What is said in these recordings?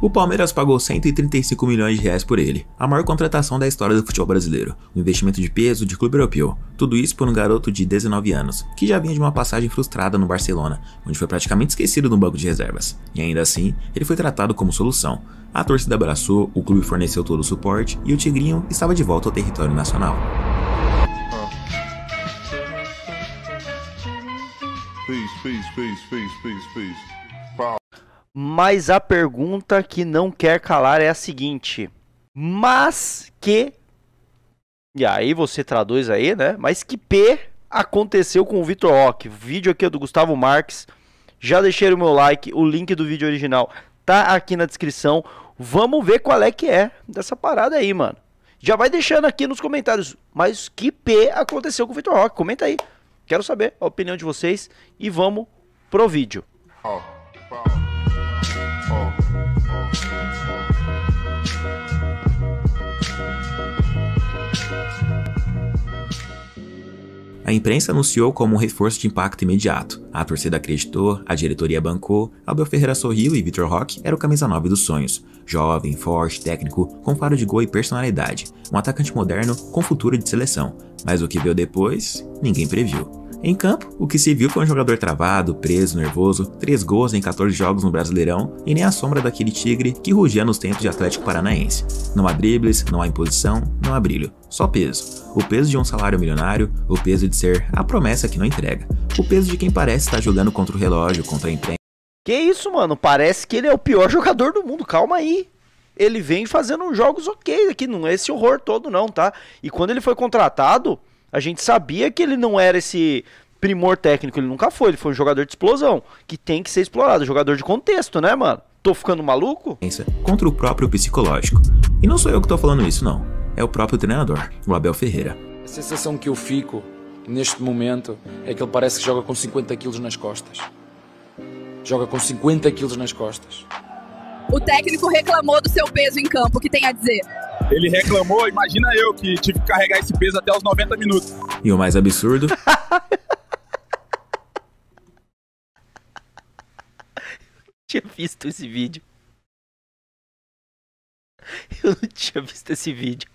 O Palmeiras pagou 135 milhões de reais por ele, a maior contratação da história do futebol brasileiro, um investimento de peso de clube europeu. Tudo isso por um garoto de 19 anos, que já vinha de uma passagem frustrada no Barcelona, onde foi praticamente esquecido no banco de reservas. E ainda assim, ele foi tratado como solução. A torcida abraçou, o clube forneceu todo o suporte e o Tigrinho estava de volta ao território nacional. Mas a pergunta que não quer calar é a seguinte: e aí você traduz aí, né? Mas que P aconteceu com o Vitor Roque? Vídeo aqui é do Gustavo Marques. Já deixei o meu like, o link do vídeo original tá aqui na descrição. Vamos ver qual é que é dessa parada aí, mano. Já vai deixando aqui nos comentários. Mas que P aconteceu com o Vitor Roque? Comenta aí. Quero saber a opinião de vocês e vamos pro vídeo. A imprensa anunciou como um reforço de impacto imediato. A torcida acreditou, a diretoria bancou, Abel Ferreira sorriu e Vitor Roque era o camisa 9 dos sonhos. Jovem, forte, técnico, com faro de gol e personalidade. Um atacante moderno com futuro de seleção. Mas o que veio depois, ninguém previu. Em campo, o que se viu foi um jogador travado, preso, nervoso, 3 gols em 14 jogos no Brasileirão e nem a sombra daquele tigre que rugia nos tempos de Atlético Paranaense. Não há dribles, não há imposição, não há brilho, só peso. O peso de um salário milionário, o peso de ser a promessa que não entrega, o peso de quem parece estar jogando contra o relógio, contra a imprensa. Que isso, mano? Parece que ele é o pior jogador do mundo, calma aí. Ele vem fazendo jogos ok aqui, não é esse horror todo não, tá? E quando ele foi contratado, a gente sabia que ele não era esse primor técnico, ele nunca foi, ele foi um jogador de explosão, que tem que ser explorado, jogador de contexto, né, mano? Tô ficando maluco? Contra o próprio psicológico. E não sou eu que tô falando isso, não. É o próprio treinador, o Abel Ferreira. A sensação que eu fico neste momento é que ele parece que joga com 50 quilos nas costas. Joga com 50 quilos nas costas. O técnico reclamou do seu peso em campo, o que tem a dizer? Ele reclamou, imagina eu que tive que carregar esse peso até os 90 minutos. E o mais absurdo... Eu não tinha visto esse vídeo. Eu não tinha visto esse vídeo.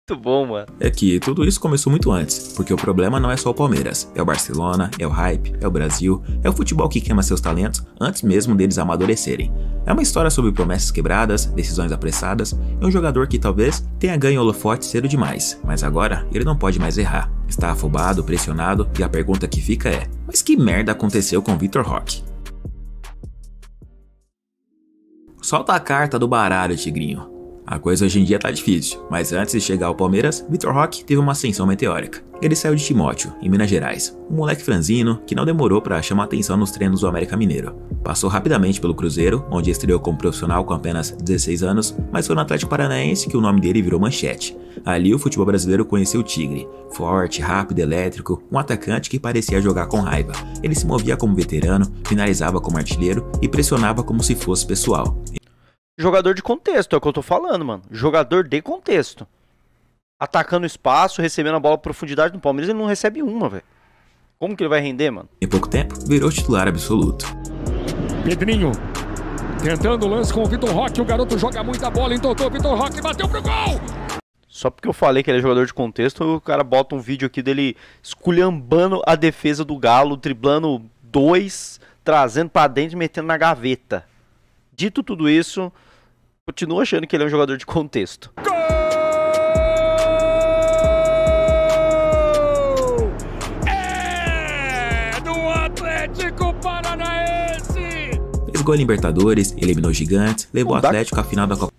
Muito bom, mano. É que tudo isso começou muito antes, porque o problema não é só o Palmeiras, é o Barcelona, é o hype, é o Brasil, é o futebol que queima seus talentos antes mesmo deles amadurecerem. É uma história sobre promessas quebradas, decisões apressadas e um jogador que talvez tenha ganho holofote cedo demais, mas agora ele não pode mais errar. Está afobado, pressionado e a pergunta que fica é: mas que merda aconteceu com Vitor Roque? Solta a carta do baralho, Tigrinho. A coisa hoje em dia tá difícil, mas antes de chegar ao Palmeiras, Vitor Roque teve uma ascensão meteórica. Ele saiu de Timóteo, em Minas Gerais, um moleque franzino que não demorou para chamar atenção nos treinos do América Mineiro. Passou rapidamente pelo Cruzeiro, onde estreou como profissional com apenas 16 anos, mas foi no Atlético Paranaense que o nome dele virou manchete. Ali o futebol brasileiro conheceu o Tigre, forte, rápido, elétrico, um atacante que parecia jogar com raiva. Ele se movia como veterano, finalizava como artilheiro e pressionava como se fosse pessoal. Jogador de contexto, é o que eu tô falando, mano. Jogador de contexto. Atacando espaço, recebendo a bola profundidade no Palmeiras, ele não recebe uma, velho. Como que ele vai render, mano? Em pouco tempo, virou titular absoluto. Pedrinho, tentando o lance com o Vitor Roque, o garoto joga muita bola, entortou, Vitor Roque bateu pro gol! Só porque eu falei que ele é jogador de contexto, o cara bota um vídeo aqui dele esculhambando a defesa do Galo, driblando 2, trazendo pra dentro e metendo na gaveta. Dito tudo isso, continuo achando que ele é um jogador de contexto. Gol! É do Atlético Paranaense! Fez gol em Libertadores, eliminou gigantes, levou o Atlético à final da Copa.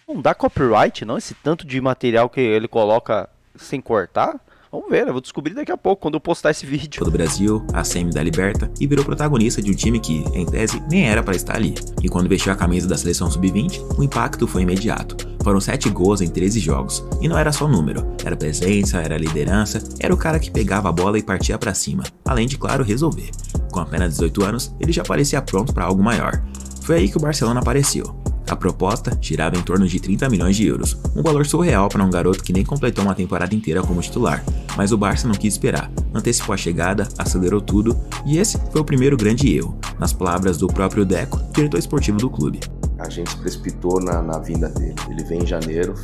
Não dá copyright, não? Esse tanto de material que ele coloca sem cortar? Vamos ver, eu vou descobrir daqui a pouco, quando eu postar esse vídeo. Do Brasil, a semi da Liberta e virou protagonista de um time que, em tese, nem era para estar ali. E quando vestiu a camisa da seleção sub-20, o impacto foi imediato. Foram 7 gols em 13 jogos. E não era só número, era presença, era liderança, era o cara que pegava a bola e partia para cima. Além de, claro, resolver. Com apenas 18 anos, ele já parecia pronto para algo maior. Foi aí que o Barcelona apareceu. A proposta girava em torno de 30 milhões de euros, um valor surreal para um garoto que nem completou uma temporada inteira como titular. Mas o Barça não quis esperar, antecipou a chegada, acelerou tudo, e esse foi o primeiro grande erro, nas palavras do próprio Deco, diretor esportivo do clube. A gente se precipitou na vinda dele. Ele veio em janeiro,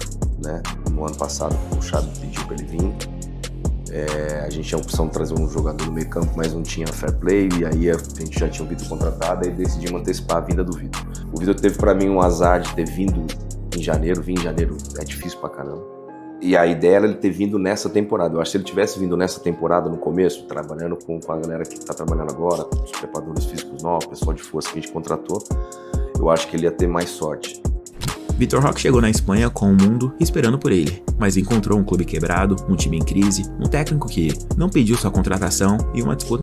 né? No ano passado o Xabi pediu para ele vir. A gente tinha a opção de trazer um jogador no meio campo, mas não tinha fair play, e aí a gente já tinha o Vitor contratado, e decidimos antecipar a vinda do Vitor. O Vitor teve para mim um azar de ter vindo em janeiro. Vir em janeiro é difícil pra caramba. E a ideia era ele ter vindo nessa temporada. Eu acho que se ele tivesse vindo nessa temporada, no começo, trabalhando com a galera que tá trabalhando agora, com os preparadores físicos novos, pessoal de força que a gente contratou, eu acho que ele ia ter mais sorte. Vitor Roque chegou na Espanha com o mundo esperando por ele, mas encontrou um clube quebrado, um time em crise, um técnico que não pediu sua contratação e uma disputa.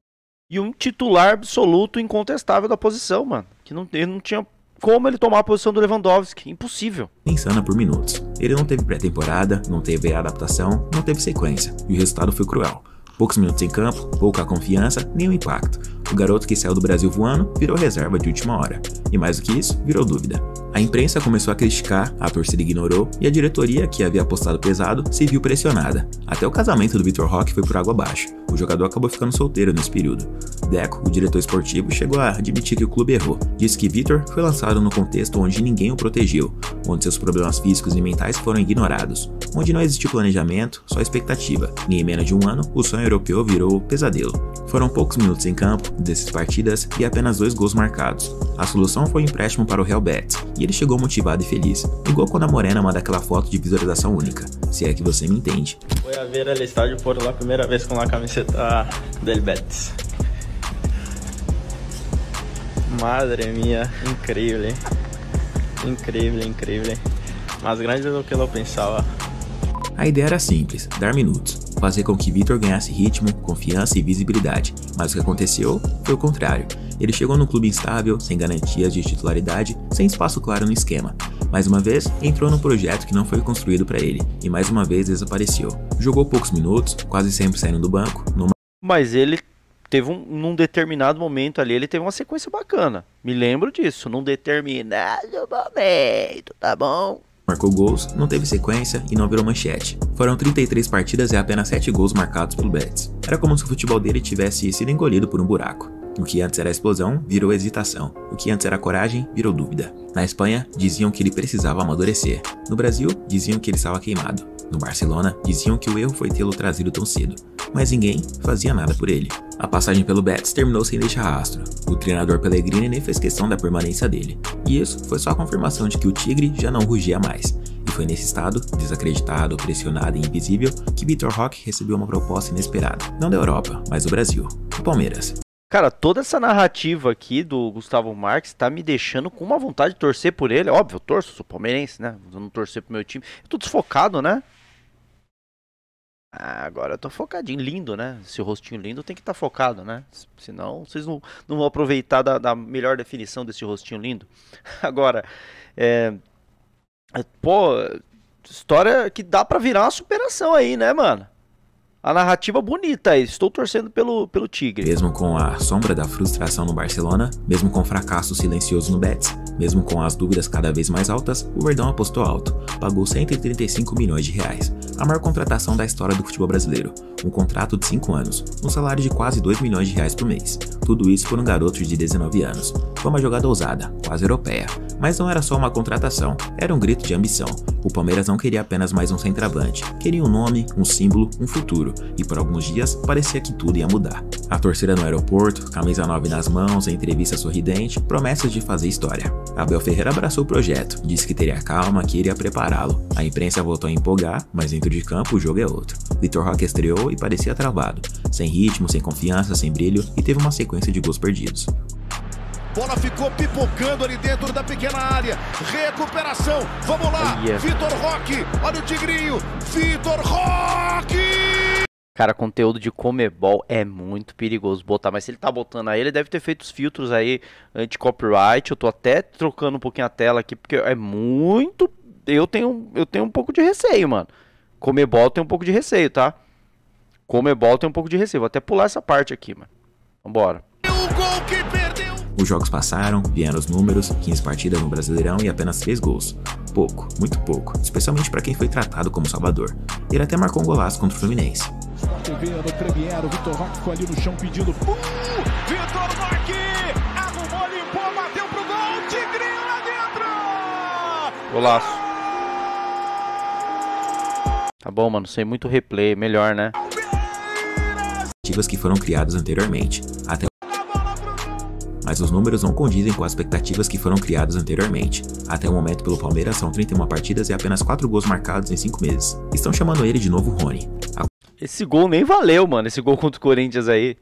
E um titular absoluto, incontestável da posição, mano. Que ele não tinha como ele tomar a posição do Lewandowski. Impossível. Insana por minutos. Ele não teve pré-temporada, não teve adaptação, não teve sequência. E o resultado foi cruel. Poucos minutos em campo, pouca confiança, nenhum impacto. O garoto que saiu do Brasil voando virou reserva de última hora. E mais do que isso, virou dúvida. A imprensa começou a criticar, a torcida ignorou e a diretoria, que havia apostado pesado, se viu pressionada. Até o casamento do Vitor Roque foi por água abaixo. O jogador acabou ficando solteiro nesse período. Deco, o diretor esportivo, chegou a admitir que o clube errou. Disse que Vitor foi lançado no contexto onde ninguém o protegeu, onde seus problemas físicos e mentais foram ignorados, onde não existiu planejamento, só expectativa. E em menos de um ano, o sonho europeu virou pesadelo. Foram poucos minutos em campo, 16 partidas e apenas 2 gols marcados. A solução foi o empréstimo para o Real Betis, e ele chegou motivado e feliz, igual quando a Morena manda aquela foto de visualização única, se é que você me entende. Fui a ver o estádio por la primeira vez com a camiseta del Betis. Madre mía, increíble. Increíble, increíble. Mais grande do que eu pensava. A ideia era simples, dar minutos, fazer com que Vitor ganhasse ritmo, confiança e visibilidade, mas o que aconteceu foi o contrário. Ele chegou num clube instável, sem garantias de titularidade, sem espaço claro no esquema. Mais uma vez, entrou num projeto que não foi construído para ele, e mais uma vez desapareceu. Jogou poucos minutos, quase sempre saindo do banco. Mas ele teve num determinado momento ali, ele teve uma sequência bacana. Me lembro disso, num determinado momento, tá bom? Marcou gols, não teve sequência e não virou manchete. Foram 33 partidas e apenas 7 gols marcados pelo Betis. Era como se o futebol dele tivesse sido engolido por um buraco. O que antes era explosão, virou hesitação. O que antes era coragem, virou dúvida. Na Espanha, diziam que ele precisava amadurecer. No Brasil, diziam que ele estava queimado. No Barcelona, diziam que o erro foi tê-lo trazido tão cedo. Mas ninguém fazia nada por ele. A passagem pelo Betis terminou sem deixar rastro. O treinador Pellegrini nem fez questão da permanência dele. E isso foi só a confirmação de que o tigre já não rugia mais. E foi nesse estado, desacreditado, pressionado e invisível, que Vitor Roque recebeu uma proposta inesperada. Não da Europa, mas do Brasil. O Palmeiras. Cara, toda essa narrativa aqui do Gustavo Marques tá me deixando com uma vontade de torcer por ele. Óbvio, eu torço, sou palmeirense, né? Eu não torcer pro meu time. Eu tô desfocado, né? Agora eu tô focadinho. Lindo, né? Esse rostinho lindo tem que estar focado, né? Senão vocês não vão aproveitar da melhor definição desse rostinho lindo. Agora, pô, história que dá pra virar uma superação aí, né, mano? A narrativa bonita aí, estou torcendo pelo Tigre. Mesmo com a sombra da frustração no Barcelona, mesmo com o fracasso silencioso no Betis, mesmo com as dúvidas cada vez mais altas, o Verdão apostou alto, pagou 135 milhões de reais, a maior contratação da história do futebol brasileiro, um contrato de 5 anos, um salário de quase 2 milhões de reais por mês, tudo isso por um garoto de 19 anos. Foi uma jogada ousada, quase europeia, mas não era só uma contratação, era um grito de ambição. O Palmeiras não queria apenas mais um centroavante, queria um nome, um símbolo, um futuro. E por alguns dias parecia que tudo ia mudar. A torcida no aeroporto, camisa 9 nas mãos, entrevista sorridente, promessas de fazer história. Abel Ferreira abraçou o projeto, disse que teria calma, que iria prepará-lo. A imprensa voltou a empolgar, mas dentro de campo o jogo é outro. Vitor Roque estreou e parecia travado, sem ritmo, sem confiança, sem brilho e teve uma sequência de gols perdidos. Bola ficou pipocando ali dentro da pequena área. Recuperação. Vamos lá. Vitor Roque. Olha o tigrinho. Vitor Roque. Cara, conteúdo de Comebol é muito perigoso botar. Mas se ele tá botando aí, ele deve ter feito os filtros aí anti-copyright. Eu tô até trocando um pouquinho a tela aqui, porque é muito... Eu tenho um pouco de receio, mano. Comebol tem um pouco de receio, tá? Comebol tem um pouco de receio. Vou até pular essa parte aqui, mano. Vambora. Os jogos passaram, vieram os números, 15 partidas no Brasileirão e apenas 3 gols. Pouco, muito pouco, especialmente para quem foi tratado como salvador. Ele até marcou um golaço contra o Fluminense. TV no Premier, o Vitor Roque ficou ali no chão pedindo. Vitor Roque! Arrumou, limpou, bateu pro gol, Tigrinho lá dentro! Golaço. Tá bom, mano, sem muito replay, melhor, né? Que foram criadas anteriormente, mas os números não condizem com as expectativas que foram criadas anteriormente. Até o momento pelo Palmeiras são 31 partidas e apenas 4 gols marcados em 5 meses. Estão chamando ele de novo Rony. Esse gol nem valeu, mano, esse gol contra o Corinthians aí.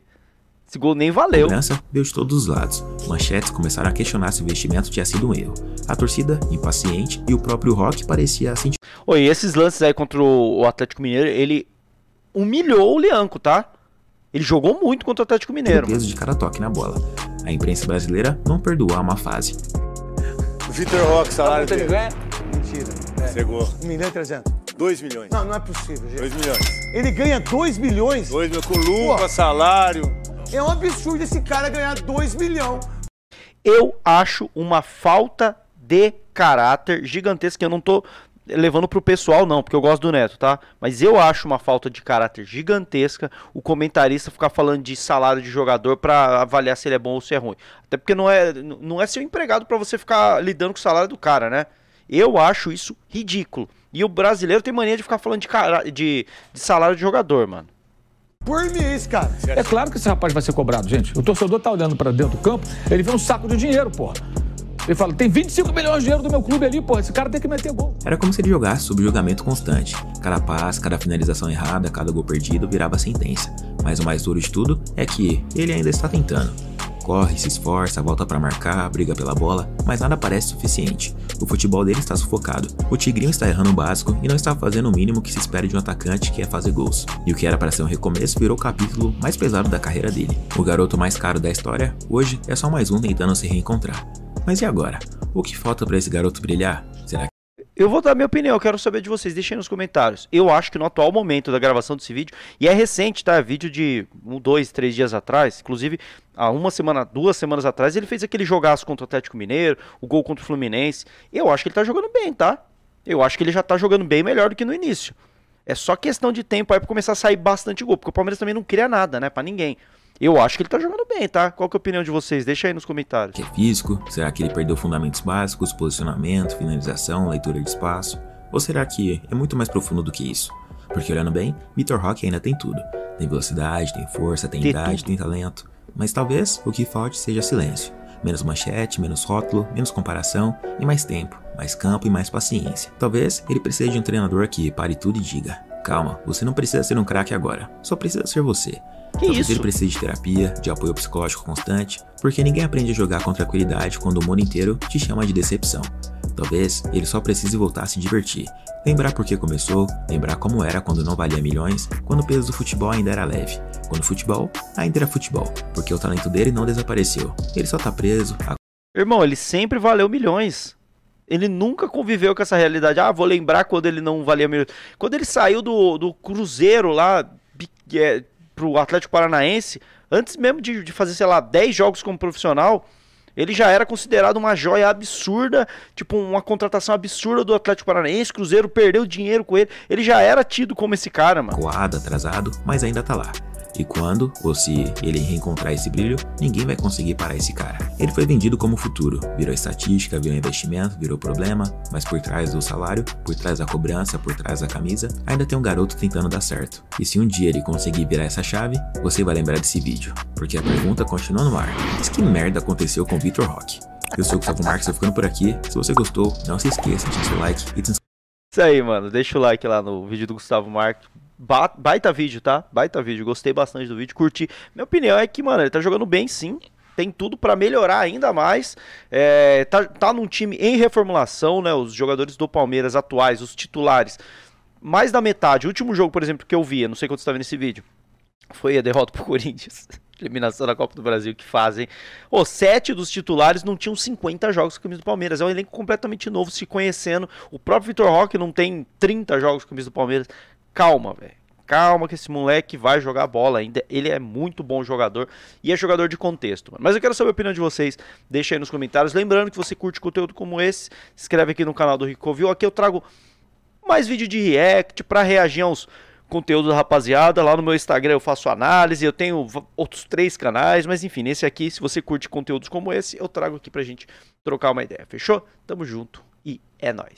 Esse gol nem valeu. A cobrança veio de todos os lados. Manchetes começaram a questionar se o investimento tinha sido um erro. A torcida, impaciente, e o próprio Roque parecia sentir... Oi, esses lances aí contra o Atlético Mineiro, ele humilhou o Lianco, tá? Ele jogou muito contra o Atlético Mineiro. O peso de cada toque na bola. A imprensa brasileira não perdoou a má fase. O Vitor Roque, salário dele. Ganha? Mentira. Chegou. 1.300.000. 2 milhões. Não, não é possível, gente. 2 milhões. Ele ganha 2 milhões? 2 milhões com luva, salário. É um absurdo esse cara ganhar 2 milhões. Eu acho uma falta de caráter gigantesca. Eu não tô levando pro pessoal não, porque eu gosto do Neto, tá? Mas eu acho uma falta de caráter gigantesca o comentarista ficar falando de salário de jogador pra avaliar se ele é bom ou se é ruim. Até porque não é seu empregado pra você ficar lidando com o salário do cara, né? Eu acho isso ridículo. E o brasileiro tem mania de ficar falando de salário de jogador, mano. Por mês, cara. É claro que esse rapaz vai ser cobrado, gente. O torcedor tá olhando pra dentro do campo, ele vê um saco de dinheiro, porra. Ele fala, tem 25 milhões de dinheiro do meu clube ali, porra, esse cara tem que meter gol. Era como se ele jogasse sob julgamento constante. Cada passe, cada finalização errada, cada gol perdido virava sentença. Mas o mais duro de tudo é que ele ainda está tentando. Corre, se esforça, volta pra marcar, briga pela bola, mas nada parece suficiente. O futebol dele está sufocado. O Tigrinho está errando o básico e não está fazendo o mínimo que se espera de um atacante, que é fazer gols. E o que era para ser um recomeço virou o capítulo mais pesado da carreira dele. O garoto mais caro da história, hoje, é só mais um tentando se reencontrar. Mas e agora? O que falta para esse garoto brilhar? Será que... Eu vou dar minha opinião, eu quero saber de vocês, deixem nos comentários. Eu acho que no atual momento da gravação desse vídeo, e é recente, tá? Vídeo de 2, 3 dias atrás, inclusive há 2 semanas atrás, ele fez aquele jogaço contra o Atlético Mineiro, o gol contra o Fluminense. Eu acho que ele tá jogando bem, tá? Eu acho que ele já tá jogando bem melhor do que no início. É só questão de tempo aí pra começar a sair bastante gol, porque o Palmeiras também não cria nada, né? Pra ninguém. Eu acho que ele tá jogando bem, tá? Qual que é a opinião de vocês? Deixa aí nos comentários. Que é físico? Será que ele perdeu fundamentos básicos, posicionamento, finalização, leitura de espaço? Ou será que é muito mais profundo do que isso? Porque olhando bem, Vitor Roque ainda tem tudo. Tem velocidade, tem força, tem idade, tem talento. Mas talvez o que falte seja silêncio. Menos manchete, menos rótulo, menos comparação e mais tempo, mais campo e mais paciência. Talvez ele precise de um treinador que pare tudo e diga: calma, você não precisa ser um craque agora, só precisa ser você. Talvez ele precise de terapia, de apoio psicológico constante, porque ninguém aprende a jogar com tranquilidade quando o mundo inteiro te chama de decepção. Talvez ele só precise voltar a se divertir, lembrar por que começou, lembrar como era quando não valia milhões, quando o peso do futebol ainda era leve, quando o futebol ainda era futebol, porque o talento dele não desapareceu, ele só tá preso a... Irmão, ele sempre valeu milhões. Ele nunca conviveu com essa realidade. Ah, vou lembrar quando ele não valia milhões. Quando ele saiu do Cruzeiro lá pro Atlético Paranaense, antes mesmo de fazer, sei lá, 10 jogos como profissional, ele já era considerado uma joia absurda, tipo uma contratação absurda do Atlético Paranaense. Cruzeiro perdeu dinheiro com ele, ele já era tido como esse cara, mano. Coado, atrasado, mas ainda tá lá. E quando, ou se ele reencontrar esse brilho, ninguém vai conseguir parar esse cara. Ele foi vendido como futuro, virou estatística, virou investimento, virou problema, mas por trás do salário, por trás da cobrança, por trás da camisa, ainda tem um garoto tentando dar certo. E se um dia ele conseguir virar essa chave, você vai lembrar desse vídeo, porque a pergunta continua no ar. Mas que merda aconteceu com Vitor Roque? Eu sou o Gustavo Marques, eu ficando por aqui. Se você gostou, não se esqueça de deixar seu like e se inscrever. Isso aí, mano, deixa o like lá no vídeo do Gustavo Marques. Baita vídeo, tá? Baita vídeo, gostei bastante do vídeo, curti. Minha opinião é que, mano, ele tá jogando bem sim. Tem tudo pra melhorar ainda mais. Tá num time em reformulação, né? Os jogadores do Palmeiras atuais, os titulares, mais da metade. O último jogo, por exemplo, que eu vi, eu não sei quando você tá vendo esse vídeo, foi a derrota pro Corinthians. Eliminação da Copa do Brasil que fazem. 7 dos titulares não tinham 50 jogos com a camisa do Palmeiras. É um elenco completamente novo, se conhecendo. O próprio Vitor Roque não tem 30 jogos com a camisa do Palmeiras. Calma, velho. calma que esse moleque vai jogar bola ainda. Ele é muito bom jogador e é jogador de contexto, mano. Mas eu quero saber a opinião de vocês. Deixa aí nos comentários. Lembrando que você curte conteúdo como esse, se inscreve aqui no canal do Rico Covil. Aqui eu trago mais vídeo de react pra reagir aos conteúdos da rapaziada. Lá no meu Instagram eu faço análise. Eu tenho outros 3 canais. Mas enfim, nesse aqui, se você curte conteúdos como esse, eu trago aqui pra gente trocar uma ideia. Fechou? Tamo junto e é nóis.